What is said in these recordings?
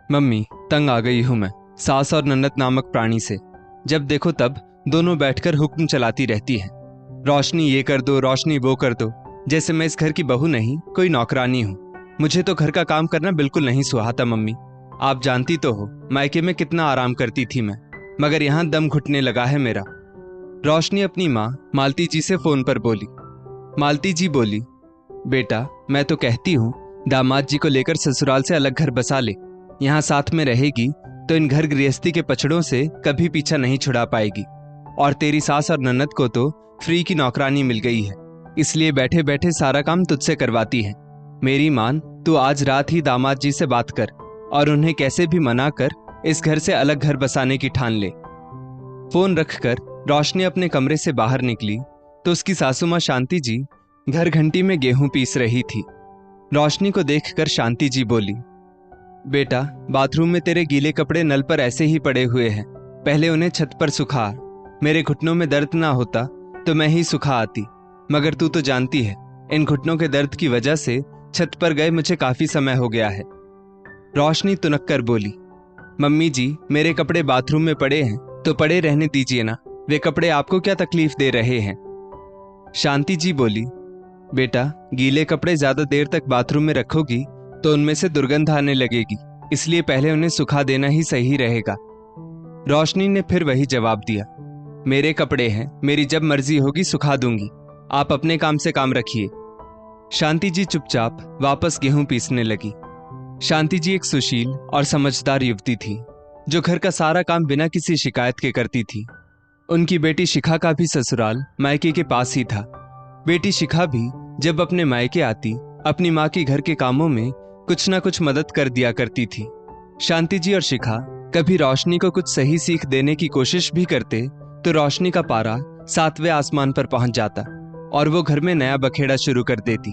Mummy, तंग आ गई हूं मैं सास और नन्नत नामक प्राणी से। जब देखो तब दोनों बैठकर हुक्म चलाती रहती हैं। रोशनी ये कर दो, रोशनी वो कर दो, जैसे मैं इस घर की बहू नहीं कोई नौकरानी हूं। मुझे तो घर का काम करना बिल्कुल नहीं सुहाता मम्मी। आप जानती तो हो मायके में कितना आराम करती थी मैं, मगर यहाँ दम घुटने लगा है मेरा। रोशनी अपनी माँ मालती जी से फोन पर बोली। मालती जी बोली, बेटा मैं तो कहती हूँ दामाद जी को लेकर ससुराल से अलग घर बसा ले। यहाँ साथ में रहेगी तो इन घर गृहस्थी के पछड़ों से कभी पीछा नहीं छुड़ा पाएगी। और तेरी सास और ननद को तो फ्री की नौकरानी मिल गई है, इसलिए बैठे बैठे सारा काम तुझसे करवाती है। मेरी मान, तू आज रात ही दामाद जी से बात कर और उन्हें कैसे भी मना कर इस घर से अलग घर बसाने की ठान ले। फोन रखकर रोशनी अपने कमरे से बाहर निकली तो उसकी सासू माँ शांति जी घर घंटी में गेहूं पीस रही थी। रोशनी को देखकर शांति जी बोली, बेटा बाथरूम में तेरे गीले कपड़े नल पर ऐसे ही पड़े हुए हैं, पहले उन्हें छत पर सुखा। मेरे घुटनों में दर्द ना होता तो मैं ही सुखा आती, मगर तू तो जानती है इन घुटनों के दर्द की वजह से छत पर गए मुझे काफी समय हो गया है। रोशनी तुनक कर बोली, मम्मी जी मेरे कपड़े बाथरूम में पड़े हैं तो पड़े रहने दीजिए ना, वे कपड़े आपको क्या तकलीफ दे रहे हैं। शांति जी बोली, बेटा गीले कपड़े ज्यादा देर तक बाथरूम में रखोगी तो उनमें से दुर्गंध आने लगेगी, इसलिए पहले उन्हें सुखा देना ही सही रहेगा। रोशनी ने फिर वही जवाब दिया, मेरे कपड़े हैं, मेरी जब मर्जी होगी सुखा दूंगी, आप अपने काम से काम रखिए। शांति जी चुपचाप वापस गेहूं पीसने लगी। शांति जी एक सुशील और समझदार युवती थी जो घर का सारा काम बिना किसी शिकायत के करती थी। उनकी बेटी शिखा का भी ससुराल मायके के पास ही था। बेटी शिखा भी जब अपने मायके आती अपनी माँ की घर के कामों में कुछ ना कुछ मदद कर दिया करती थी। शांति जी और शिखा कभी रोशनी को कुछ सही सीख देने की कोशिश भी करते तो रोशनी का पारा 7वें आसमान पर पहुंच जाता और वो घर में नया बखेड़ा शुरू कर देती।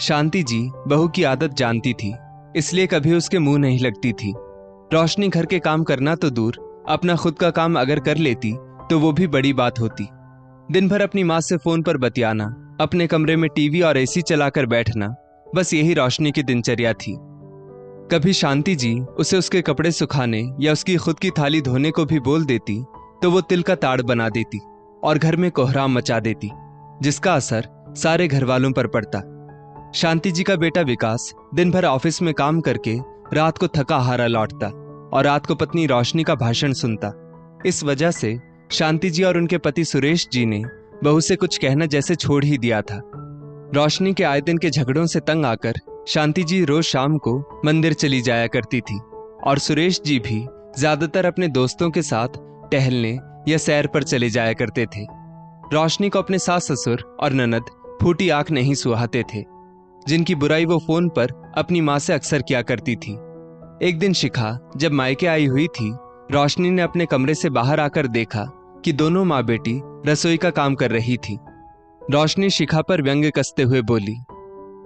शांति जी बहू की आदत जानती थी, इसलिए कभी उसके मुंह नहीं लगती थी। रोशनी घर के काम करना तो दूर, अपना खुद का काम अगर कर लेती तो वो भी बड़ी बात होती। दिन भर अपनी माँ से फोन पर बतियाना, अपने कमरे में टीवी और एसी चलाकर बैठना, बस यही रोशनी की दिनचर्या थी। कभी शांति जी उसे उसके कपड़े सुखाने या उसकी खुद की थाली धोने को भी बोल देती तो वो तिल का ताड़ बना देती और घर में कोहराम मचा देती, जिसका असर सारे घर वालों पर पड़ता। शांति जी का बेटा विकास दिन भर ऑफिस में काम करके रात को थका हारा लौटता और रात को पत्नी रोशनी का भाषण सुनता। इस वजह से शांति जी और उनके पति सुरेश जी ने बहू से कुछ कहना जैसे छोड़ ही दिया था। रोशनी के आए दिन के झगड़ों से तंग आकर शांति जी रोज शाम को मंदिर चली जाया करती थी और सुरेश जी भी ज्यादातर अपने दोस्तों के साथ टहलने या सैर पर चले जाया करते थे। रोशनी को अपने सास ससुर और ननद फूटी आंख नहीं सुहाते थे, जिनकी बुराई वो फोन पर अपनी माँ से अक्सर किया करती थी। एक दिन शिखा जब मायके आई हुई थी, रोशनी ने अपने कमरे से बाहर आकर देखा कि दोनों माँ बेटी रसोई का काम कर रही थी। रोशनी शिखा पर व्यंग्य कसते हुए बोली,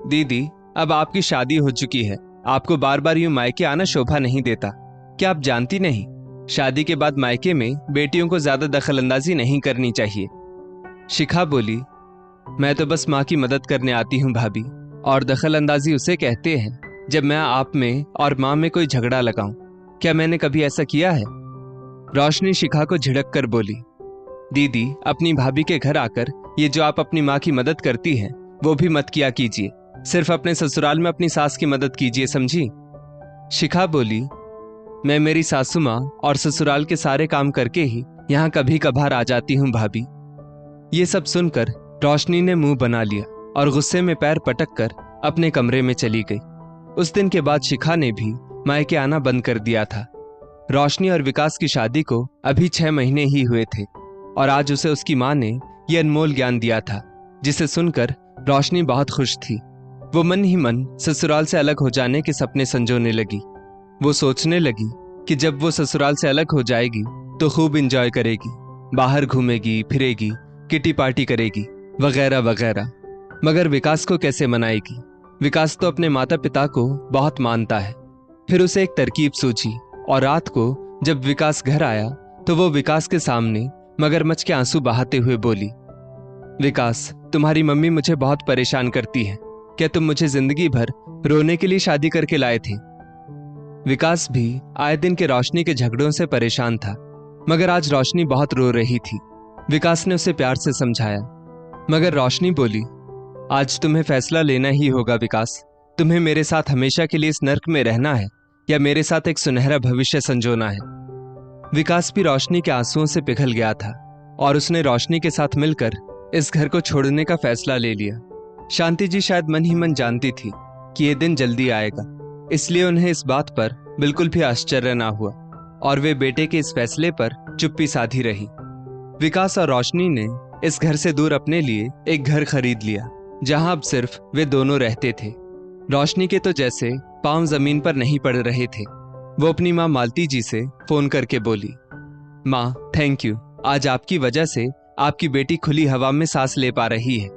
दीदी अब आपकी शादी हो चुकी है, आपको बार बार यूं मायके आना शोभा नहीं देता। क्या आप जानती नहीं, शादी के बाद मायके में बेटियों को ज्यादा दखलंदाजी नहीं करनी चाहिए। शिखा बोली, मैं तो बस माँ की मदद करने आती हूँ भाभी, और दखलंदाजी उसे कहते हैं जब मैं आप में और माँ में कोई झगड़ा लगाऊं। क्या मैंने कभी ऐसा किया है? रोशनी शिखा को झिड़क कर बोली, दीदी अपनी भाभी के घर आकर ये जो आप अपनी माँ की मदद करती हैं वो भी मत किया कीजिए, सिर्फ अपने ससुराल में अपनी सास की मदद कीजिए, समझी? शिखा बोली, मैं मेरी सासू माँ और ससुराल के सारे काम करके ही यहाँ कभी कभार आ जाती हूँ भाभी। ये सब सुनकर रोशनी ने मुंह बना लिया और गुस्से में पैर पटक कर अपने कमरे में चली गई। उस दिन के बाद शिखा ने भी मायके आना बंद कर दिया था। रोशनी और विकास की शादी को अभी 6 महीने ही हुए थे और आज उसे उसकी माँ ने यह अनमोल ज्ञान दिया था, जिसे सुनकर रोशनी बहुत खुश थी। वो मन ही मन ससुराल से अलग हो जाने के सपने संजोने लगी। वो सोचने लगी कि जब वो ससुराल से अलग हो जाएगी तो खूब एंजॉय करेगी, बाहर घूमेगी फिरेगी, किटी पार्टी करेगी वगैरह वगैरह। मगर विकास को कैसे मनाएगी? विकास तो अपने माता पिता को बहुत मानता है। फिर उसे एक तरकीब सूझी और रात को जब विकास घर आया तो वो विकास के सामने मगरमच्छ के आंसू बहाते हुए बोली, विकास तुम्हारी मम्मी मुझे बहुत परेशान करती है, क्या तुम मुझे जिंदगी भर रोने के लिए शादी करके लाए थे? विकास भी आए दिन के रोशनी के झगड़ों से परेशान था, मगर आज रोशनी बहुत रो रही थी। विकास ने उसे प्यार से समझाया, मगर रोशनी बोली, आज तुम्हें फैसला लेना ही होगा विकास। तुम्हें मेरे साथ हमेशा के लिए इस नर्क में रहना है या मेरे साथ एक सुनहरा भविष्य संजोना है। विकास भी रोशनी के आंसुओं से पिघल गया था और उसने रोशनी के साथ मिलकर इस घर को छोड़ने का फैसला ले लिया। शांति जी शायद मन ही मन जानती थी कि ये दिन जल्दी आएगा, इसलिए उन्हें इस बात पर बिल्कुल भी आश्चर्य ना हुआ और वे बेटे के इस फैसले पर चुप्पी साधी रही। विकास और रोशनी ने इस घर से दूर अपने लिए एक घर खरीद लिया, जहां अब सिर्फ वे दोनों रहते थे। रोशनी के तो जैसे पांव जमीन पर नहीं पड़ रहे थे। वो अपनी माँ मालती जी से फोन करके बोली, माँ थैंक यू, आज आपकी वजह से आपकी बेटी खुली हवा में सांस ले पा रही है,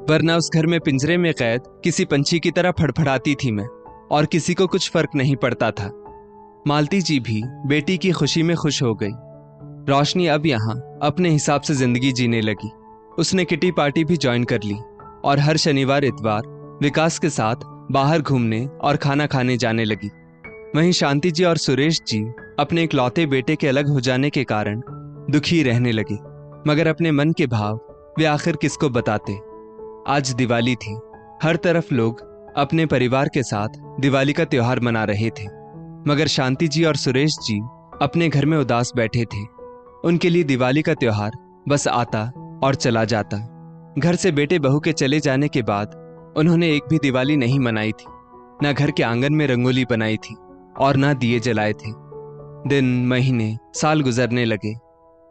वरना उस घर में पिंजरे में कैद किसी पंछी की तरह फड़फड़ाती थी मैं और किसी को कुछ फर्क नहीं पड़ता था। मालती जी भी बेटी की खुशी में खुश हो गई। रोशनी अब यहाँ अपने हिसाब से जिंदगी जीने लगी। उसने किटी पार्टी भी ज्वाइन कर ली और हर शनिवार इतवार विकास के साथ बाहर घूमने और खाना खाने जाने लगी। वहीं शांति जी और सुरेश जी अपने इकलौते बेटे के अलग हो जाने के कारण दुखी रहने लगे, मगर अपने मन के भाव वे आखिर किसको बताते। आज दिवाली थी। हर तरफ लोग अपने परिवार के साथ दिवाली का त्योहार मना रहे थे, मगर शांति जी और सुरेश जी अपने घर में उदास बैठे थे। उनके लिए दिवाली का त्योहार बस आता और चला जाता। घर से बेटे बहू के चले जाने के बाद उन्होंने एक भी दिवाली नहीं मनाई थी, न घर के आंगन में रंगोली बनाई थी और न दिए जलाए थे। दिन, महीने, साल गुजरने लगे।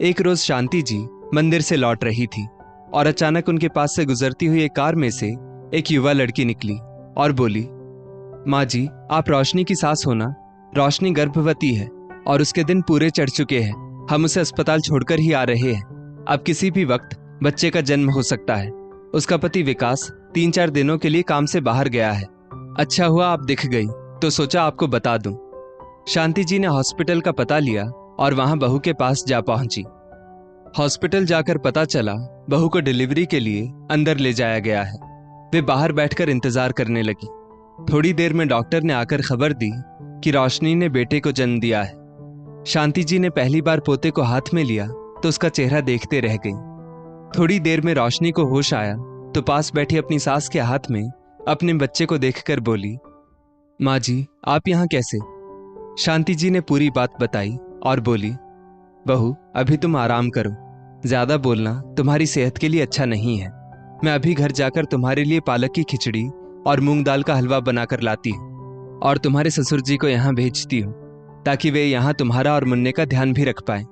एक रोज शांति जी मंदिर से लौट रही थी और अचानक उनके पास से गुजरती हुई एक कार में से एक युवा लड़की निकली और बोली, माँ जी आप रोशनी की सास हो ना? रोशनी गर्भवती है और उसके दिन पूरे चढ़ चुके हैं। हम उसे अस्पताल छोड़कर ही आ रहे हैं। अब किसी भी वक्त बच्चे का जन्म हो सकता है। उसका पति विकास 3-4 दिनों के लिए काम से बाहर गया है। अच्छा हुआ आप दिख गई तो सोचा आपको बता दूं। शांति जी ने हॉस्पिटल का पता लिया और वहां बहू के पास जा पहुंची। हॉस्पिटल जाकर पता चला बहू को डिलीवरी के लिए अंदर ले जाया गया है। वे बाहर बैठकर इंतजार करने लगी। थोड़ी देर में डॉक्टर ने आकर खबर दी कि रोशनी ने बेटे को जन्म दिया है। शांति जी ने पहली बार पोते को हाथ में लिया तो उसका चेहरा देखते रह गई। थोड़ी देर में रोशनी को होश आया तो पास बैठी अपनी सास के हाथ में अपने बच्चे को देखकर बोली, माँ जी आप यहाँ कैसे? शांति जी ने पूरी बात बताई और बोली, बहू अभी तुम आराम करो, ज्यादा बोलना तुम्हारी सेहत के लिए अच्छा नहीं है। मैं अभी घर जाकर तुम्हारे लिए पालक की खिचड़ी और मूंग दाल का हलवा बनाकर लाती हूँ और तुम्हारे ससुर जी को यहाँ भेजती हूँ ताकि वे यहाँ तुम्हारा और मुन्ने का ध्यान भी रख पाए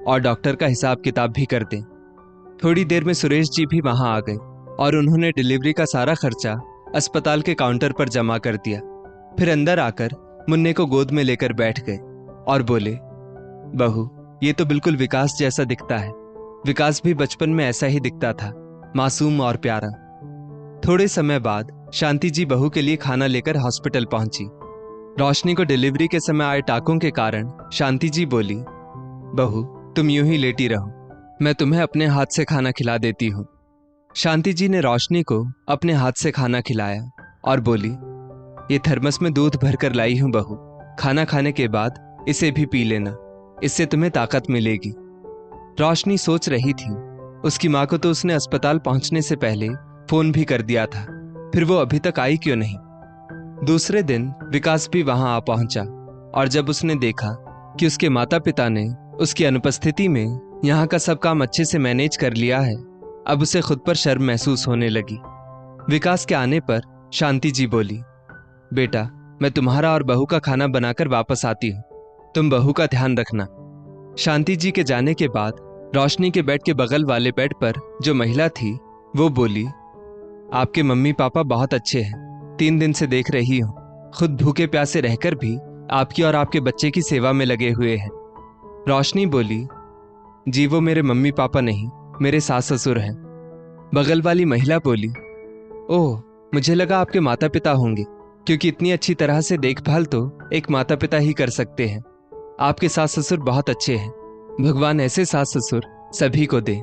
और डॉक्टर का हिसाब किताब भी कर दें। थोड़ी देर में सुरेश जी भी वहां आ गए और उन्होंने डिलीवरी का सारा खर्चा अस्पताल के काउंटर पर जमा कर दिया। फिर अंदर आकर मुन्ने को गोद में लेकर बैठ गए और बोले, बहू ये तो बिल्कुल विकास जैसा दिखता है। विकास भी बचपन में ऐसा ही दिखता था, मासूम और प्यारा। थोड़े समय बाद शांति जी बहू के लिए खाना लेकर हॉस्पिटल पहुंची। रोशनी को डिलीवरी के समय आए टाकों के कारण शांति जी बोली, बहू तुम यूं ही लेटी रहो, मैं तुम्हें अपने हाथ से खाना खिला देती हूँ। शांति जी ने रोशनी को अपने हाथ से खाना खिलाया और बोली, ये थर्मस में दूध भरकर लाई हूं बहू, खाना खाने के बाद इसे भी पी लेना, इससे तुम्हें ताकत मिलेगी। रोशनी सोच रही थी उसकी माँ को तो उसने अस्पताल पहुंचने से पहले फोन भी कर दिया था, फिर वो अभी तक आई क्यों नहीं। दूसरे दिन विकास भी वहां आ पहुंचा और जब उसने देखा कि उसके माता पिता ने उसकी अनुपस्थिति में यहाँ का सब काम अच्छे से मैनेज कर लिया है, अब उसे खुद पर शर्म महसूस होने लगी। विकास के आने पर शांति जी बोली, बेटा मैं तुम्हारा और बहू का खाना बनाकर वापस आती हूँ, तुम बहू का ध्यान रखना। शांति जी के जाने के बाद रोशनी के बेड के बगल वाले बेड पर जो महिला थी वो बोली, आपके मम्मी पापा बहुत अच्छे हैं, 3 दिन से देख रही हूँ, खुद भूखे प्यासे रहकर भी आपकी और आपके बच्चे की सेवा में लगे हुए हैं। रोशनी बोली, जी वो मेरे मम्मी पापा नहीं, मेरे सास ससुर हैं। बगल वाली महिला बोली, ओह मुझे लगा आपके माता पिता होंगे, क्योंकि इतनी अच्छी तरह से देखभाल तो एक माता पिता ही कर सकते हैं। आपके सास ससुर बहुत अच्छे हैं, भगवान ऐसे सास ससुर सभी को दे।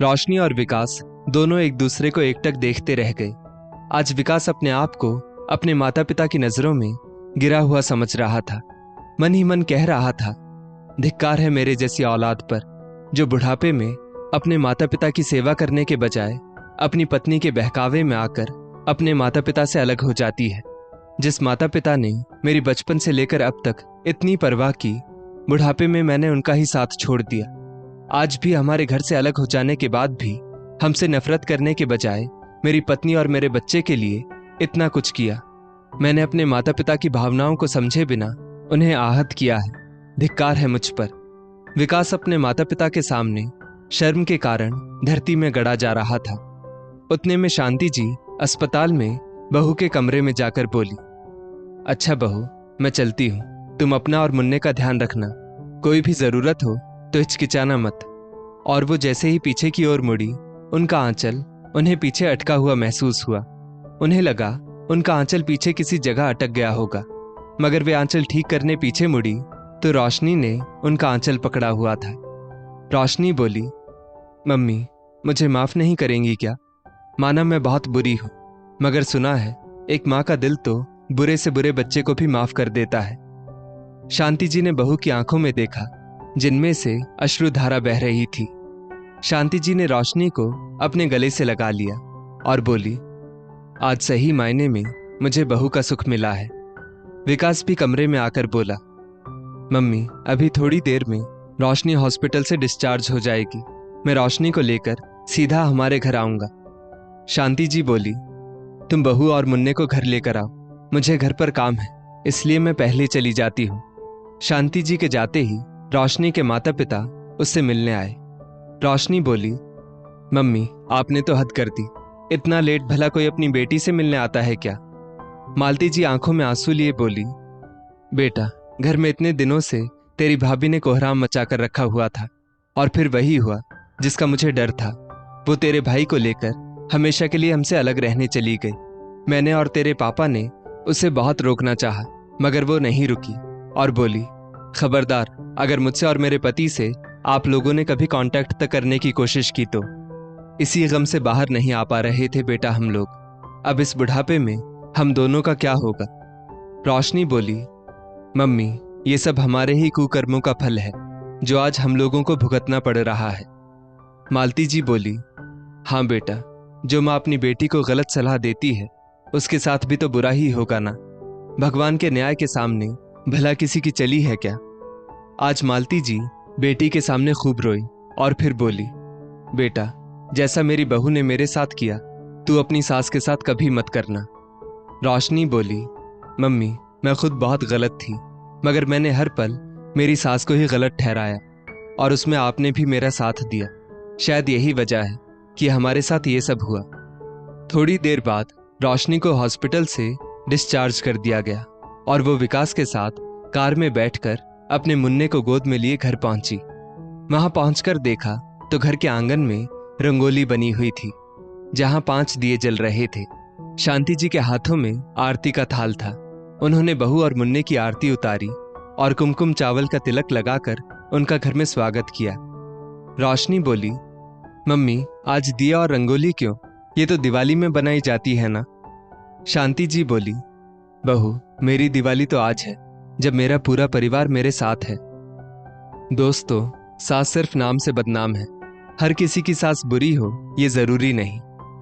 रोशनी और विकास दोनों एक दूसरे को एकटक देखते रह गए। आज विकास अपने आप को अपने माता पिता की नजरों में गिरा हुआ समझ रहा था। मन ही मन कह रहा था, धिक्कार है मेरे जैसी औलाद पर, जो बुढ़ापे में अपने माता पिता की सेवा करने के बजाय अपनी पत्नी के बहकावे में आकर अपने माता पिता से अलग हो जाती है। जिस माता पिता ने मेरी बचपन से लेकर अब तक इतनी परवाह की, बुढ़ापे में मैंने उनका ही साथ छोड़ दिया। आज भी हमारे घर से अलग हो जाने के बाद भी हमसे नफरत करने के बजाय मेरी पत्नी और मेरे बच्चे के लिए इतना कुछ किया। मैंने अपने माता पिता की भावनाओं को समझे बिना उन्हें आहत किया है। धिक्कार है मुझ पर। विकास अपने माता पिता के सामने शर्म के कारण धरती में गड़ा जा रहा था। उतने में शांति जी अस्पताल में बहू के कमरे में जाकर बोली, अच्छा बहू, मैं चलती हूँ, तुम अपना और मुन्ने का ध्यान रखना, कोई भी जरूरत हो तो हिचकिचाना मत। और वो जैसे ही पीछे की ओर मुड़ी, उनका आंचल उन्हें पीछे अटका हुआ महसूस हुआ। उन्हें लगा उनका आंचल पीछे किसी जगह अटक गया होगा, मगर वे आंचल ठीक करने पीछे मुड़ी तो रोशनी ने उनका आंचल पकड़ा हुआ था। रोशनी बोली, मम्मी, मुझे माफ नहीं करेंगी क्या? माना मैं बहुत बुरी हूं, मगर सुना है एक माँ का दिल तो बुरे से बुरे बच्चे को भी माफ कर देता है। शांति जी ने बहू की आंखों में देखा, जिनमें से अश्रुधारा बह रही थी। शांति जी ने रोशनी को अपने गले से लगा लिया और बोली, आज सही मायने में मुझे बहू का सुख मिला है। विकास भी कमरे में आकर बोला, मम्मी, अभी थोड़ी देर में रोशनी हॉस्पिटल से डिस्चार्ज हो जाएगी, मैं रोशनी को लेकर सीधा हमारे घर आऊंगा। शांति जी बोली, तुम बहू और मुन्ने को घर लेकर आओ, मुझे घर पर काम है, इसलिए मैं पहले चली जाती हूँ। शांति जी के जाते ही रोशनी के माता पिता उससे मिलने आए। रोशनी बोली, मम्मी, आपने तो हद कर दी, इतना लेट भला कोई अपनी बेटी से मिलने आता है क्या? मालती जी आंखों में आंसू लिए बोली, बेटा, घर में इतने दिनों से तेरी भाभी ने कोहराम मचा कर रखा हुआ था, और फिर वही हुआ जिसका मुझे डर था। वो तेरे भाई को लेकर हमेशा के लिए हमसे अलग रहने चली गई। मैंने और तेरे पापा ने उसे बहुत रोकना चाहा, मगर वो नहीं रुकी और बोली, खबरदार, अगर मुझसे और मेरे पति से आप लोगों ने कभी कांटेक्ट तक करने की कोशिश की तो। इसी गम से बाहर नहीं आ पा रहे थे बेटा हम लोग। अब इस बुढ़ापे में हम दोनों का क्या होगा? रोशनी बोली, मम्मी, ये सब हमारे ही कुकर्मों का फल है जो आज हम लोगों को भुगतना पड़ रहा है। मालती जी बोली, हाँ बेटा, जो माँ अपनी बेटी को गलत सलाह देती है उसके साथ भी तो बुरा ही होगा ना। भगवान के न्याय के सामने भला किसी की चली है क्या? आज मालती जी बेटी के सामने खूब रोई और फिर बोली, बेटा, जैसा मेरी बहू ने मेरे साथ किया तू अपनी सास के साथ कभी मत करना। रोशनी बोली, मम्मी, मैं खुद बहुत गलत थी, मगर मैंने हर पल मेरी सास को ही गलत ठहराया और उसमें आपने भी मेरा साथ दिया। शायद यही वजह है कि हमारे साथ ये सब हुआ। थोड़ी देर बाद रोशनी को हॉस्पिटल से डिस्चार्ज कर दिया गया और वो विकास के साथ कार में बैठकर अपने मुन्ने को गोद में लिए घर पहुंची। वहां पहुंचकर देखा तो घर के आंगन में रंगोली बनी हुई थी, जहां 5 दिए जल रहे थे। शांति जी के हाथों में आरती का थाल था। उन्होंने बहू और मुन्ने की आरती उतारी और कुमकुम चावल का तिलक लगाकर उनका घर में स्वागत किया। रोशनी बोली, मम्मी, आज दिया और रंगोली क्यों? ये तो दिवाली में बनाई जाती है ना। शांति जी बोली, बहू, मेरी दिवाली तो आज है जब मेरा पूरा परिवार मेरे साथ है। दोस्तों, सास सिर्फ नाम से बदनाम है। हर किसी की सास बुरी हो ये जरूरी नहीं।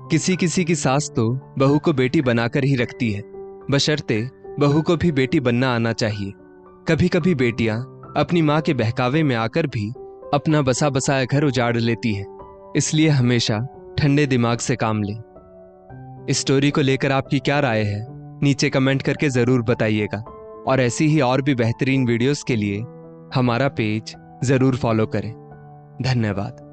किसी किसी की सास तो बहू को बेटी बनाकर ही रखती है, बशर्ते बहू को भी बेटी बनना आना चाहिए। कभी कभी बेटियां अपनी माँ के बहकावे में आकर भी अपना बसा बसाया घर उजाड़ लेती है, इसलिए हमेशा ठंडे दिमाग से काम लें। इस स्टोरी को लेकर आपकी क्या राय है, नीचे कमेंट करके जरूर बताइएगा। और ऐसी ही और भी बेहतरीन वीडियोस के लिए हमारा पेज जरूर फॉलो करें। धन्यवाद।